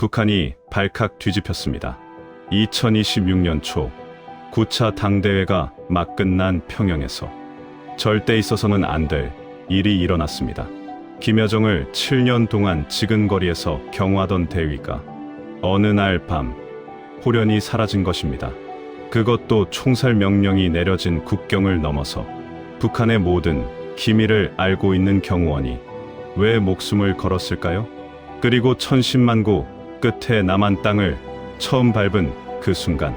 북한이 발칵 뒤집혔습니다. 2026년 초 9차 당대회가 막 끝난 평양에서 절대 있어서는 안 될 일이 일어났습니다. 김여정을 7년 동안 지근거리에서 경호하던 대위가 어느 날 밤 호련히 사라진 것입니다. 그것도 총살 명령이 내려진 국경을 넘어서 북한의 모든 기밀을 알고 있는 경호원이 왜 목숨을 걸었을까요? 그리고 천신만고 끝에 남한 땅을 처음 밟은 그 순간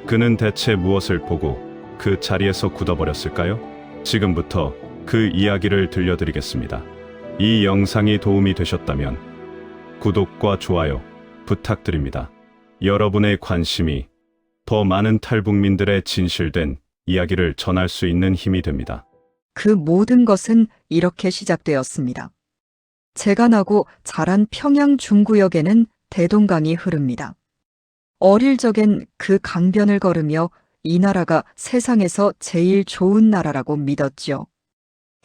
그는 대체 무엇을 보고 그 자리에서 굳어버렸을까요? 지금부터 그 이야기를 들려드리겠습니다. 이 영상이 도움이 되셨다면 구독과 좋아요 부탁드립니다. 여러분의 관심이 더 많은 탈북민들의 진실된 이야기를 전할 수 있는 힘이 됩니다. 그 모든 것은 이렇게 시작되었습니다. 제가 나고 자란 평양 중구역에는 대동강이 흐릅니다. 어릴 적엔 그 강변을 걸으며 이 나라가 세상에서 제일 좋은 나라라고 믿었지요.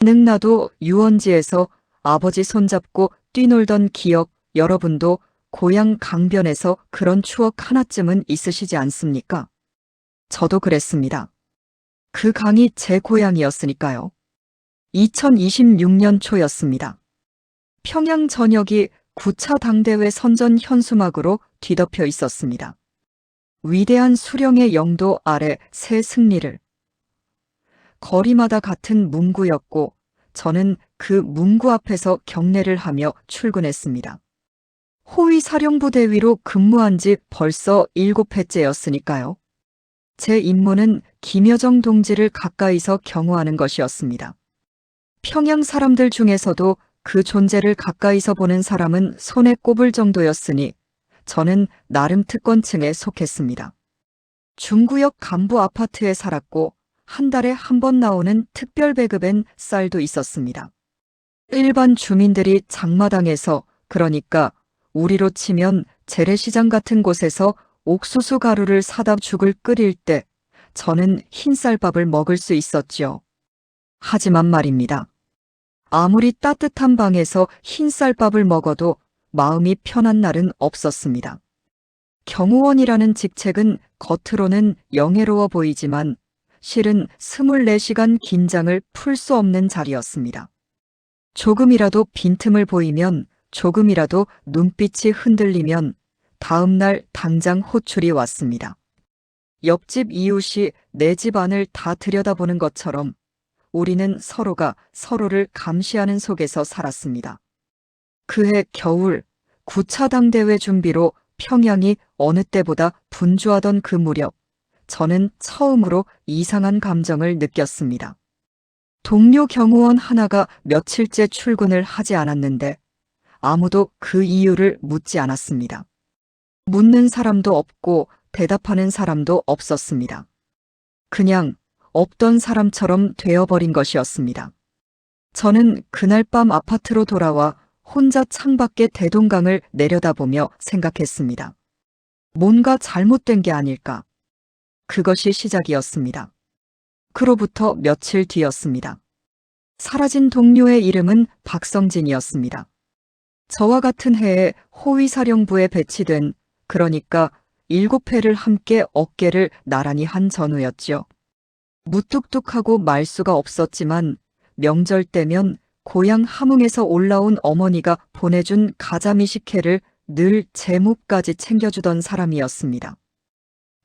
능나도 유원지에서 아버지 손잡고 뛰놀던 기억, 여러분도 고향 강변에서 그런 추억 하나쯤은 있으시지 않습니까? 저도 그랬습니다. 그 강이 제 고향이었으니까요. 2026년 초였습니다. 평양 전역이 9차 당대회 선전 현수막으로 뒤덮여 있었습니다. 위대한 수령의 영도 아래 새 승리를. 거리마다 같은 문구였고 저는 그 문구 앞에서 경례를 하며 출근했습니다. 호위사령부 대위로 근무한 지 벌써 7회째였으니까요. 제 임무는 김여정 동지를 가까이서 경호하는 것이었습니다. 평양 사람들 중에서도 그 존재를 가까이서 보는 사람은 손에 꼽을 정도였으니 저는 나름 특권층에 속했습니다. 중구역 간부 아파트에 살았고 한 달에 한 번 나오는 특별 배급엔 쌀도 있었습니다. 일반 주민들이 장마당에서, 그러니까 우리로 치면 재래시장 같은 곳에서 옥수수 가루를 사다 죽을 끓일 때 저는 흰쌀밥을 먹을 수 있었지요. 하지만 말입니다. 아무리 따뜻한 방에서 흰쌀밥을 먹어도 마음이 편한 날은 없었습니다. 경호원이라는 직책은 겉으로는 영예로워 보이지만 실은 24시간 긴장을 풀 수 없는 자리였습니다. 조금이라도 빈틈을 보이면, 조금이라도 눈빛이 흔들리면 다음 날 당장 호출이 왔습니다. 옆집 이웃이 내 집 안을 다 들여다보는 것처럼 우리는 서로가 서로를 감시하는 속에서 살았습니다. 그해 겨울 9차 당대회 준비로 평양이 어느 때보다 분주하던 그 무렵 저는 처음으로 이상한 감정을 느꼈습니다. 동료 경호원 하나가 며칠째 출근을 하지 않았는데 아무도 그 이유를 묻지 않았습니다. 묻는 사람도 없고 대답하는 사람도 없었습니다. 그냥 없던 사람처럼 되어버린 것이었습니다. 저는 그날 밤 아파트로 돌아와 혼자 창밖에 대동강을 내려다보며 생각했습니다. 뭔가 잘못된 게 아닐까. 그것이 시작이었습니다. 그로부터 며칠 뒤였습니다. 사라진 동료의 이름은 박성진이었습니다. 저와 같은 해에 호위사령부에 배치된, 그러니까 7회를 함께 어깨를 나란히 한 전우였지요. 무뚝뚝하고 말수가 없었지만 명절 때면 고향 함흥에서 올라온 어머니가 보내준 가자미 식혜를 늘 제 몫까지 챙겨주던 사람이었습니다.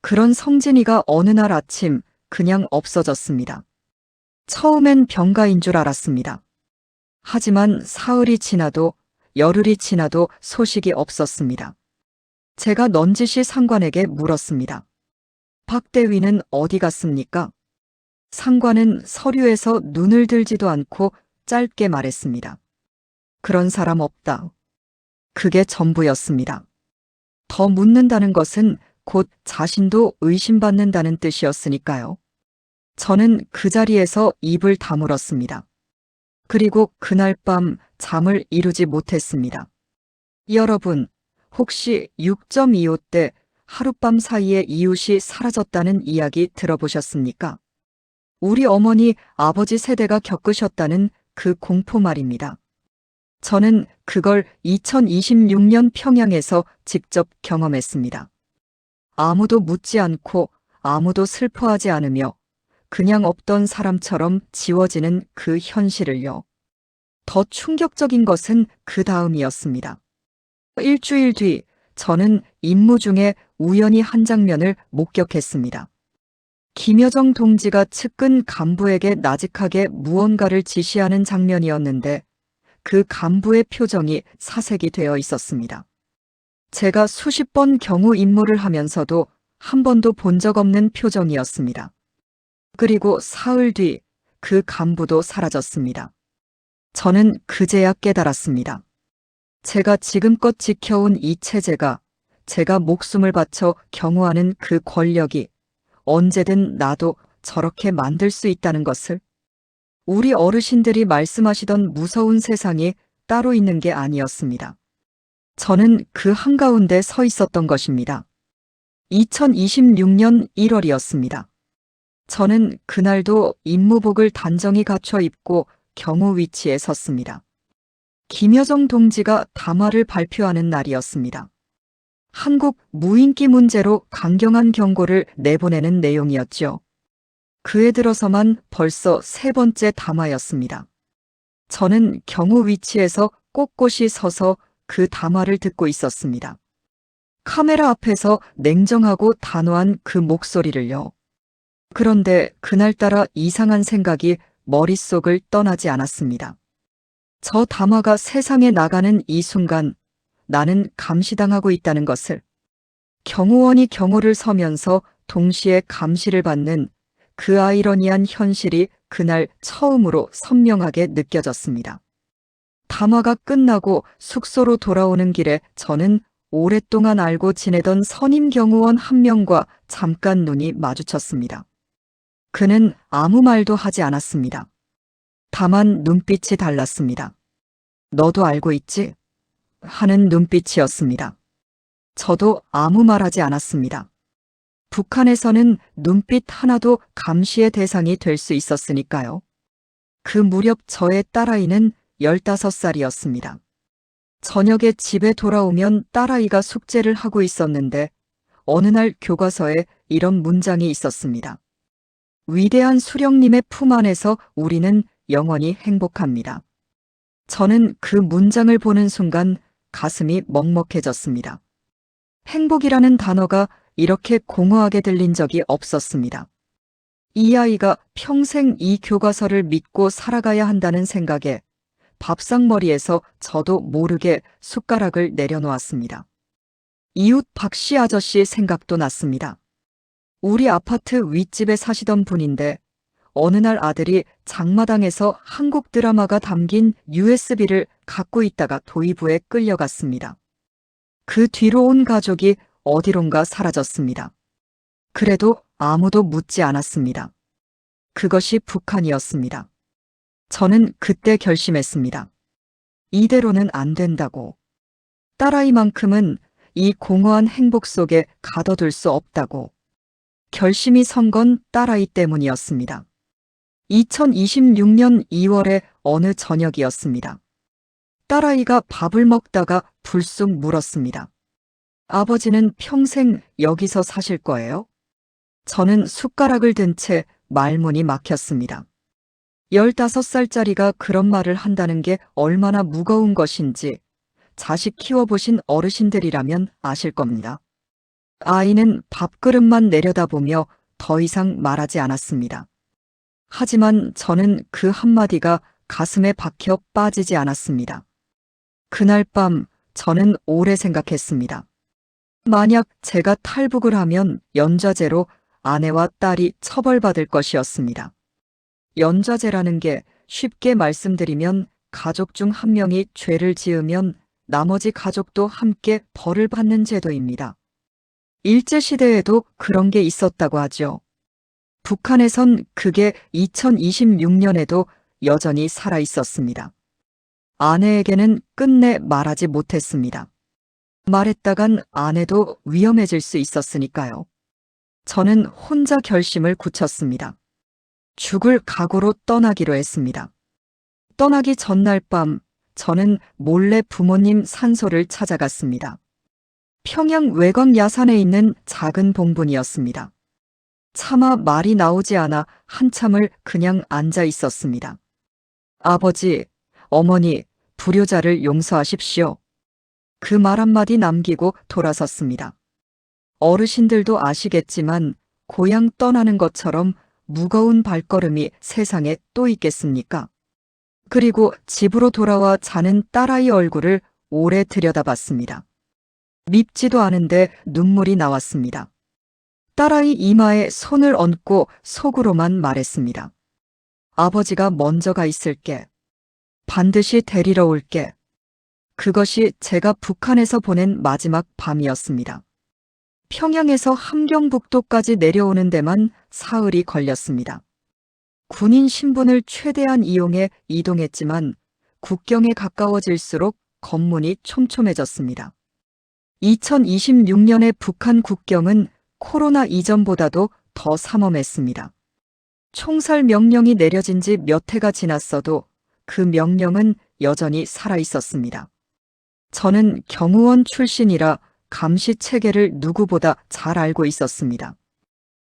그런 성진이가 어느 날 아침 그냥 없어졌습니다. 처음엔 병가인 줄 알았습니다. 하지만 사흘이 지나도 열흘이 지나도 소식이 없었습니다. 제가 넌지시 상관에게 물었습니다. 박 대위는 어디 갔습니까? 상관은 서류에서 눈을 들지도 않고 짧게 말했습니다. 그런 사람 없다. 그게 전부였습니다. 더 묻는다는 것은 곧 자신도 의심받는다는 뜻이었으니까요. 저는 그 자리에서 입을 다물었습니다. 그리고 그날 밤 잠을 이루지 못했습니다. 여러분, 혹시 6.25 때 하룻밤 사이에 이웃이 사라졌다는 이야기 들어보셨습니까? 우리 어머니, 아버지 세대가 겪으셨다는 그 공포 말입니다. 저는 그걸 2026년 평양에서 직접 경험했습니다. 아무도 묻지 않고 아무도 슬퍼하지 않으며 그냥 없던 사람처럼 지워지는 그 현실을요. 더 충격적인 것은 그 다음이었습니다. 일주일 뒤 저는 임무 중에 우연히 한 장면을 목격했습니다. 김여정 동지가 측근 간부에게 나직하게 무언가를 지시하는 장면이었는데 그 간부의 표정이 사색이 되어 있었습니다. 제가 수십 번 경우 임무를 하면서도 한 번도 본 적 없는 표정이었습니다. 그리고 사흘 뒤 그 간부도 사라졌습니다. 저는 그제야 깨달았습니다. 제가 지금껏 지켜온 이 체제가 제가 목숨을 바쳐 경호하는 그 권력이 언제든 나도 저렇게 만들 수 있다는 것을. 우리 어르신들이 말씀하시던 무서운 세상이 따로 있는 게 아니었습니다. 저는 그 한가운데 서 있었던 것입니다. 2026년 1월이었습니다. 저는 그날도 임무복을 단정히 갖춰 입고 경호 위치에 섰습니다. 김여정 동지가 담화를 발표하는 날이었습니다. 한국 무인기 문제로 강경한 경고를 내보내는 내용이었죠. 그해 들어서만 벌써 세 번째 담화였습니다. 저는 경호 위치에서 꼿꼿이 서서 그 담화를 듣고 있었습니다. 카메라 앞에서 냉정하고 단호한 그 목소리를요. 그런데 그날따라 이상한 생각이 머릿속을 떠나지 않았습니다. 저 담화가 세상에 나가는 이 순간 나는 감시당하고 있다는 것을, 경호원이 경호를 서면서 동시에 감시를 받는 그 아이러니한 현실이 그날 처음으로 선명하게 느껴졌습니다. 담화가 끝나고 숙소로 돌아오는 길에 저는 오랫동안 알고 지내던 선임 경호원 한 명과 잠깐 눈이 마주쳤습니다. 그는 아무 말도 하지 않았습니다. 다만 눈빛이 달랐습니다. 너도 알고 있지? 하는 눈빛이었습니다. 저도 아무 말하지 않았습니다. 북한에서는 눈빛 하나도 감시의 대상이 될 수 있었으니까요. 그 무렵 저의 딸아이는 15살이었습니다. 저녁에 집에 돌아오면 딸아이가 숙제를 하고 있었는데 어느 날 교과서에 이런 문장이 있었습니다. 위대한 수령님의 품 안에서 우리는 영원히 행복합니다. 저는 그 문장을 보는 순간 가슴이 먹먹해졌습니다. 행복이라는 단어가 이렇게 공허하게 들린 적이 없었습니다. 이 아이가 평생 이 교과서를 믿고 살아가야 한다는 생각에 밥상머리에서 저도 모르게 숟가락을 내려놓았습니다. 이웃 박씨 아저씨 생각도 났습니다. 우리 아파트 윗집에 사시던 분인데 어느 날 아들이 장마당에서 한국 드라마가 담긴 USB를 갖고 있다가 도의부에 끌려갔습니다. 그 뒤로 온 가족이 어디론가 사라졌습니다. 그래도 아무도 묻지 않았습니다. 그것이 북한이었습니다. 저는 그때 결심했습니다. 이대로는 안 된다고. 딸아이만큼은 이 공허한 행복 속에 가둬둘 수 없다고. 결심이 선 건 딸아이 때문이었습니다. 2026년 2월의 어느 저녁이었습니다. 딸아이가 밥을 먹다가 불쑥 물었습니다. 아버지는 평생 여기서 사실 거예요? 저는 숟가락을 든 채 말문이 막혔습니다. 15살짜리가 그런 말을 한다는 게 얼마나 무거운 것인지 자식 키워보신 어르신들이라면 아실 겁니다. 아이는 밥그릇만 내려다보며 더 이상 말하지 않았습니다. 하지만 저는 그 한마디가 가슴에 박혀 빠지지 않았습니다. 그날 밤 저는 오래 생각했습니다. 만약 제가 탈북을 하면 연좌제로 아내와 딸이 처벌받을 것이었습니다. 연좌제라는 게 쉽게 말씀드리면 가족 중 한 명이 죄를 지으면 나머지 가족도 함께 벌을 받는 제도입니다. 일제시대에도 그런 게 있었다고 하죠. 북한에선 그게 2026년에도 여전히 살아 있었습니다. 아내에게는 끝내 말하지 못했습니다. 말했다간 아내도 위험해질 수 있었으니까요. 저는 혼자 결심을 굳혔습니다. 죽을 각오로 떠나기로 했습니다. 떠나기 전날 밤 저는 몰래 부모님 산소를 찾아갔습니다. 평양 외곽 야산에 있는 작은 봉분이었습니다. 차마 말이 나오지 않아 한참을 그냥 앉아 있었습니다. 아버지, 어머니, 불효자를 용서하십시오. 그 말 한마디 남기고 돌아섰습니다. 어르신들도 아시겠지만 고향 떠나는 것처럼 무거운 발걸음이 세상에 또 있겠습니까? 그리고 집으로 돌아와 자는 딸아이 얼굴을 오래 들여다봤습니다. 밉지도 않은데 눈물이 나왔습니다. 딸아이 이마에 손을 얹고 속으로만 말했습니다. 아버지가 먼저 가 있을게. 반드시 데리러 올게. 그것이 제가 북한에서 보낸 마지막 밤이었습니다. 평양에서 함경북도까지 내려오는 데만 사흘이 걸렸습니다. 군인 신분을 최대한 이용해 이동했지만 국경에 가까워질수록 검문이 촘촘해졌습니다. 2026년의 북한 국경은 코로나 이전보다도 더 삼엄했습니다. 총살 명령이 내려진 지 몇 해가 지났어도 그 명령은 여전히 살아 있었습니다. 저는 경호원 출신이라 감시 체계를 누구보다 잘 알고 있었습니다.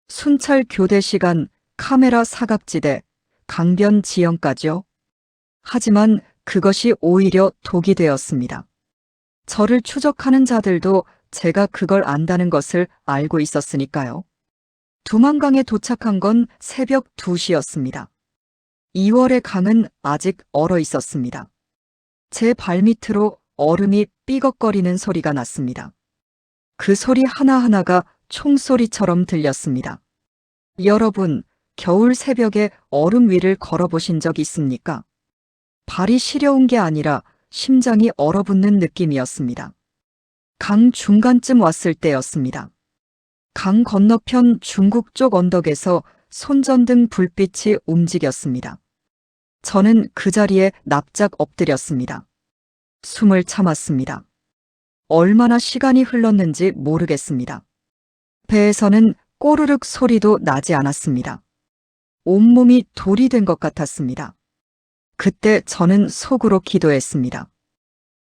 순찰 교대 시간, 카메라 사각지대, 강변 지형까지요. 하지만 그것이 오히려 독이 되었습니다. 저를 추적하는 자들도 제가 그걸 안다는 것을 알고 있었으니까요. 두만강에 도착한 건 새벽 2시였습니다. 2월의 강은 아직 얼어 있었습니다. 제 발밑으로 얼음이 삐걱거리는 소리가 났습니다. 그 소리 하나하나가 총소리처럼 들렸습니다. 여러분, 겨울 새벽에 얼음 위를 걸어보신 적 있습니까? 발이 시려운 게 아니라 심장이 얼어붙는 느낌이었습니다. 강 중간쯤 왔을 때였습니다. 강 건너편 중국 쪽 언덕에서 손전등 불빛이 움직였습니다. 저는 그 자리에 납작 엎드렸습니다. 숨을 참았습니다. 얼마나 시간이 흘렀는지 모르겠습니다. 배에서는 꼬르륵 소리도 나지 않았습니다. 온몸이 돌이 된 것 같았습니다. 그때 저는 속으로 기도했습니다.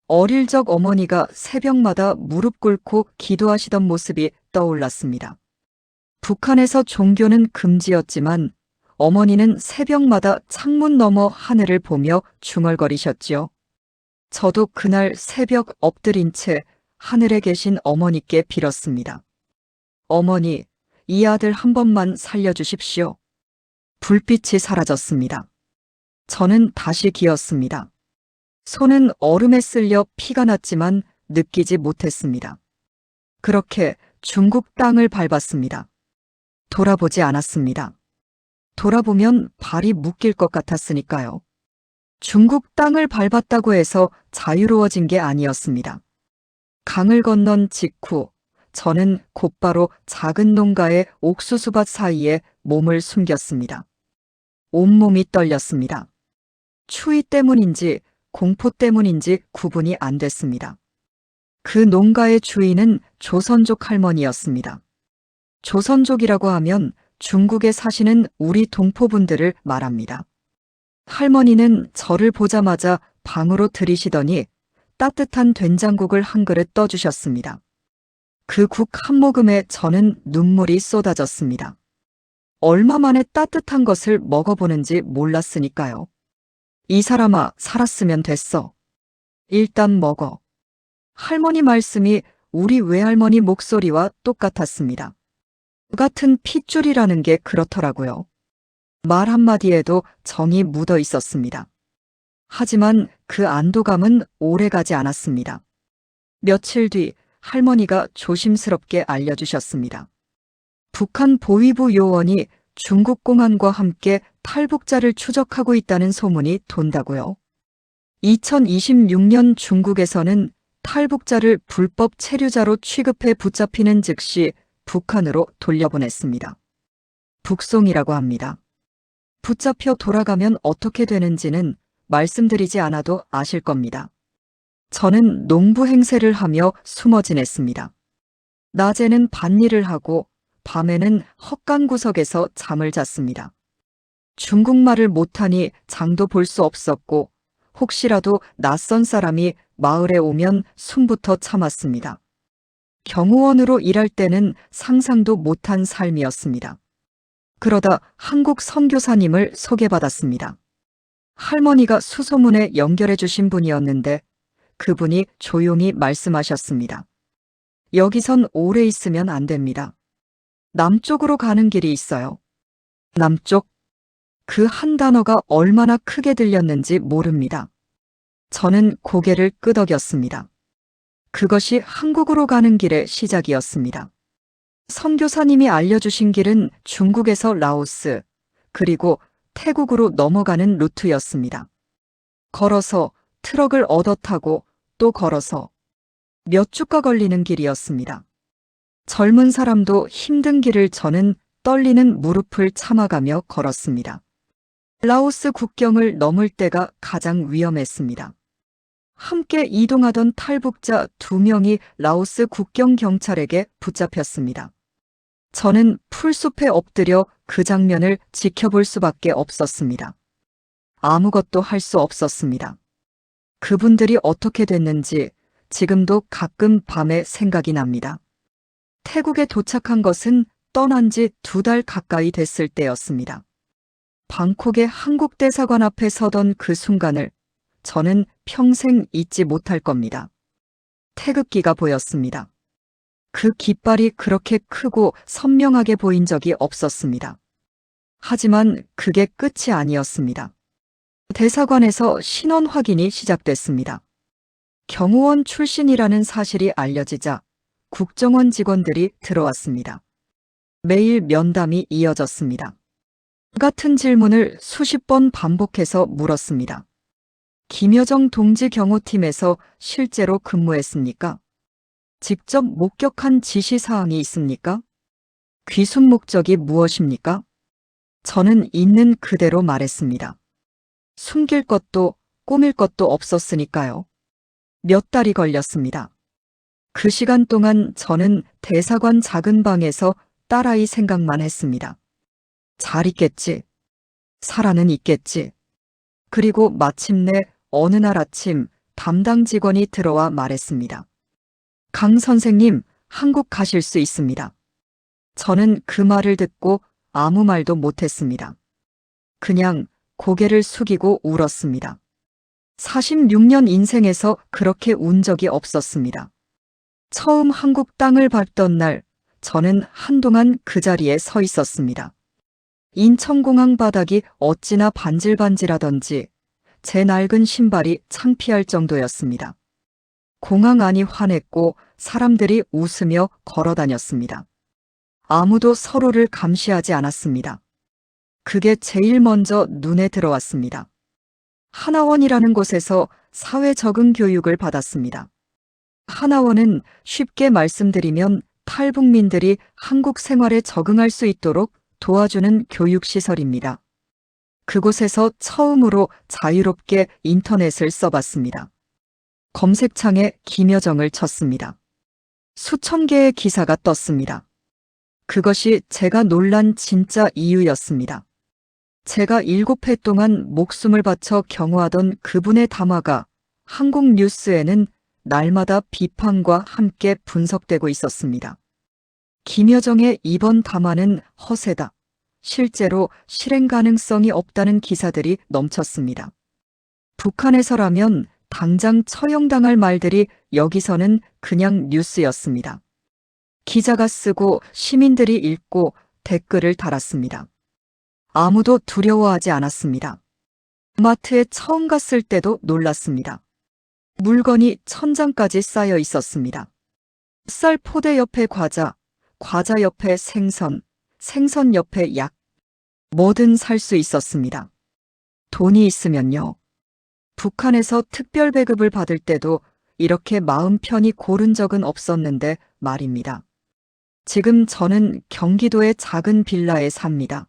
어릴 적 어머니가 새벽마다 무릎 꿇고 기도하시던 모습이 떠올랐습니다. 북한에서 종교는 금지였지만 어머니는 새벽마다 창문 너머 하늘을 보며 중얼거리셨지요. 저도 그날 새벽 엎드린 채 하늘에 계신 어머니께 빌었습니다. 어머니, 이 아들 한 번만 살려주십시오. 불빛이 사라졌습니다. 저는 다시 기었습니다. 손은 얼음에 쓸려 피가 났지만 느끼지 못했습니다. 그렇게 중국 땅을 밟았습니다. 돌아보지 않았습니다. 돌아보면 발이 묶일 것 같았으니까요. 중국 땅을 밟았다고 해서 자유로워진 게 아니었습니다. 강을 건넌 직후 저는 곧바로 작은 농가의 옥수수밭 사이에 몸을 숨겼습니다. 온몸이 떨렸습니다. 추위 때문인지 공포 때문인지 구분이 안 됐습니다. 그 농가의 주인은 조선족 할머니였습니다. 조선족이라고 하면 중국에 사시는 우리 동포분들을 말합니다. 할머니는 저를 보자마자 방으로 들이시더니 따뜻한 된장국을 한 그릇 떠주셨습니다. 그 국 한 모금에 저는 눈물이 쏟아졌습니다. 얼마 만에 따뜻한 것을 먹어보는지 몰랐으니까요. 이 사람아, 살았으면 됐어. 일단 먹어. 할머니 말씀이 우리 외할머니 목소리와 똑같았습니다. 같은 핏줄이라는 게 그렇더라고요. 말 한마디에도 정이 묻어 있었습니다. 하지만 그 안도감은 오래가지 않았습니다. 며칠 뒤 할머니가 조심스럽게 알려주셨습니다. 북한 보위부 요원이 중국 공안과 함께 탈북자를 추적하고 있다는 소문이 돈다고요. 2026년 중국에서는 탈북자를 불법 체류자로 취급해 붙잡히는 즉시 북한으로 돌려보냈습니다. 북송이라고 합니다. 붙잡혀 돌아가면 어떻게 되는지는 말씀드리지 않아도 아실 겁니다. 저는 농부 행세를 하며 숨어 지냈습니다. 낮에는 밭일을 하고 밤에는 헛간 구석에서 잠을 잤습니다. 중국말을 못하니 장도 볼 수 없었고 혹시라도 낯선 사람이 마을에 오면 숨부터 참았습니다. 경호원으로 일할 때는 상상도 못한 삶이었습니다. 그러다 한국 선교사님을 소개받았습니다. 할머니가 수소문에 연결해 주신 분이었는데 그분이 조용히 말씀하셨습니다. 여기선 오래 있으면 안 됩니다. 남쪽으로 가는 길이 있어요. 남쪽? 그 한 단어가 얼마나 크게 들렸는지 모릅니다. 저는 고개를 끄덕였습니다. 그것이 한국으로 가는 길의 시작이었습니다. 선교사님이 알려주신 길은 중국에서 라오스, 그리고 태국으로 넘어가는 루트였습니다. 걸어서 트럭을 얻어 타고 또 걸어서 몇 주가 걸리는 길이었습니다. 젊은 사람도 힘든 길을 저는 떨리는 무릎을 참아가며 걸었습니다. 라오스 국경을 넘을 때가 가장 위험했습니다. 함께 이동하던 탈북자 2명이 라오스 국경 경찰에게 붙잡혔습니다. 저는 풀숲에 엎드려 그 장면을 지켜볼 수밖에 없었습니다. 아무것도 할 수 없었습니다. 그분들이 어떻게 됐는지 지금도 가끔 밤에 생각이 납니다. 태국에 도착한 것은 떠난 지 2달 가까이 됐을 때였습니다. 방콕의 한국 대사관 앞에 서던 그 순간을 저는 평생 잊지 못할 겁니다. 태극기가 보였습니다. 그 깃발이 그렇게 크고 선명하게 보인 적이 없었습니다. 하지만 그게 끝이 아니었습니다. 대사관에서 신원 확인이 시작됐습니다. 경호원 출신이라는 사실이 알려지자 국정원 직원들이 들어왔습니다. 매일 면담이 이어졌습니다. 같은 질문을 수십 번 반복해서 물었습니다. 김여정 동지 경호팀에서 실제로 근무했습니까? 직접 목격한 지시사항이 있습니까? 귀순 목적이 무엇입니까? 저는 있는 그대로 말했습니다. 숨길 것도 꾸밀 것도 없었으니까요. 몇 달이 걸렸습니다. 그 시간 동안 저는 대사관 작은 방에서 딸아이 생각만 했습니다. 잘 있겠지. 살아는 있겠지. 그리고 마침내 어느 날 아침 담당 직원이 들어와 말했습니다. 강 선생님, 한국 가실 수 있습니다. 저는 그 말을 듣고 아무 말도 못했습니다. 그냥 고개를 숙이고 울었습니다. 46년 인생에서 그렇게 운 적이 없었습니다. 처음 한국 땅을 밟던 날, 저는 한동안 그 자리에 서 있었습니다. 인천공항 바닥이 어찌나 반질반질하던지 제 낡은 신발이 창피할 정도였습니다. 공항 안이 환했고 사람들이 웃으며 걸어 다녔습니다. 아무도 서로를 감시하지 않았습니다. 그게 제일 먼저 눈에 들어왔습니다. 하나원이라는 곳에서 사회 적응 교육을 받았습니다. 하나원은 쉽게 말씀드리면 탈북민들이 한국 생활에 적응할 수 있도록 도와주는 교육시설입니다. 그곳에서 처음으로 자유롭게 인터넷을 써봤습니다. 검색창에 김여정을 쳤습니다. 수천 개의 기사가 떴습니다. 그것이 제가 놀란 진짜 이유였습니다. 제가 7회 동안 목숨을 바쳐 경호하던 그분의 담화가 한국 뉴스에는 날마다 비판과 함께 분석되고 있었습니다. 김여정의 이번 담화는 허세다. 실제로 실행 가능성이 없다는 기사들이 넘쳤습니다. 북한에서라면 당장 처형당할 말들이 여기서는 그냥 뉴스였습니다. 기자가 쓰고 시민들이 읽고 댓글을 달았습니다. 아무도 두려워하지 않았습니다. 마트에 처음 갔을 때도 놀랐습니다. 물건이 천장까지 쌓여 있었습니다. 쌀 포대 옆에 과자, 과자 옆에 생선, 생선 옆에 약, 뭐든 살 수 있었습니다. 돈이 있으면요. 북한에서 특별 배급을 받을 때도 이렇게 마음 편히 고른 적은 없었는데 말입니다. 지금 저는 경기도의 작은 빌라에 삽니다.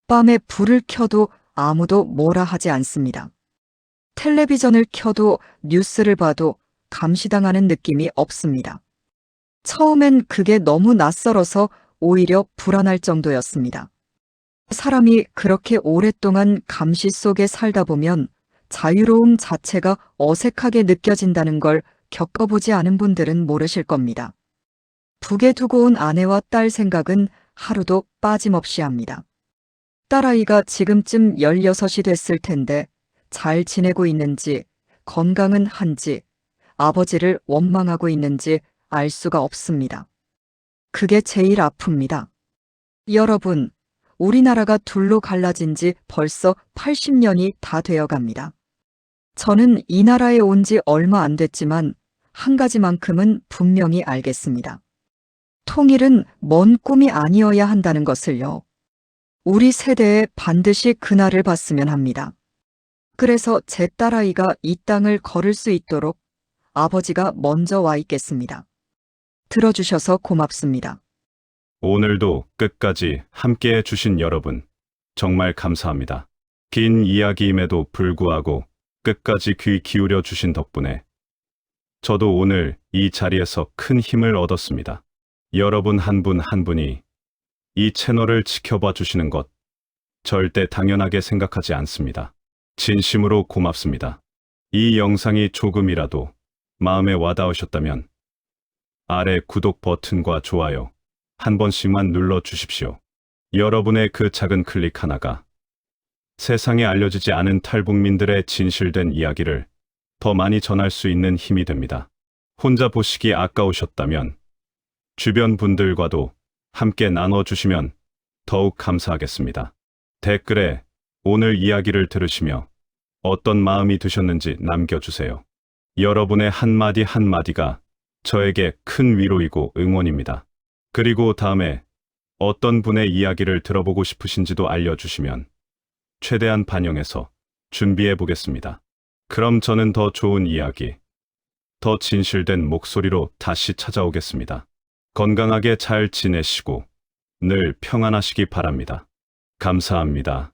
밤에 불을 켜도 아무도 뭐라 하지 않습니다. 텔레비전을 켜도 뉴스를 봐도 감시당하는 느낌이 없습니다. 처음엔 그게 너무 낯설어서 오히려 불안할 정도였습니다. 사람이 그렇게 오랫동안 감시 속에 살다 보면 자유로움 자체가 어색하게 느껴진다는 걸 겪어보지 않은 분들은 모르실 겁니다. 북에 두고 온 아내와 딸 생각은 하루도 빠짐없이 합니다. 딸아이가 지금쯤 16이 됐을 텐데 잘 지내고 있는지, 건강은 한지, 아버지를 원망하고 있는지 알 수가 없습니다. 그게 제일 아픕니다. 여러분, 우리나라가 둘로 갈라진 지 벌써 80년이 다 되어 갑니다. 저는 이 나라에 온 지 얼마 안 됐지만 한 가지만큼은 분명히 알겠습니다. 통일은 먼 꿈이 아니어야 한다는 것을요. 우리 세대에 반드시 그날을 봤으면 합니다. 그래서 제 딸아이가 이 땅을 걸을 수 있도록 아버지가 먼저 와 있겠습니다. 들어주셔서 고맙습니다. 오늘도 끝까지 함께해 주신 여러분, 정말 감사합니다. 긴 이야기임에도 불구하고 끝까지 귀 기울여 주신 덕분에 저도 오늘 이 자리에서 큰 힘을 얻었습니다. 여러분 한 분 한 분이 이 채널을 지켜봐 주시는 것 절대 당연하게 생각하지 않습니다. 진심으로 고맙습니다. 이 영상이 조금이라도 마음에 와닿으셨다면 아래 구독 버튼과 좋아요 한 번씩만 눌러 주십시오. 여러분의 그 작은 클릭 하나가 세상에 알려지지 않은 탈북민들의 진실된 이야기를 더 많이 전할 수 있는 힘이 됩니다. 혼자 보시기 아까우셨다면 주변 분들과도 함께 나눠주시면 더욱 감사하겠습니다. 댓글에 오늘 이야기를 들으시며 어떤 마음이 드셨는지 남겨주세요. 여러분의 한마디 한마디가 저에게 큰 위로이고 응원입니다. 그리고 다음에 어떤 분의 이야기를 들어보고 싶으신지도 알려주시면 최대한 반영해서 준비해 보겠습니다. 그럼 저는 더 좋은 이야기, 더 진실된 목소리로 다시 찾아오겠습니다. 건강하게 잘 지내시고 늘 평안하시기 바랍니다. 감사합니다.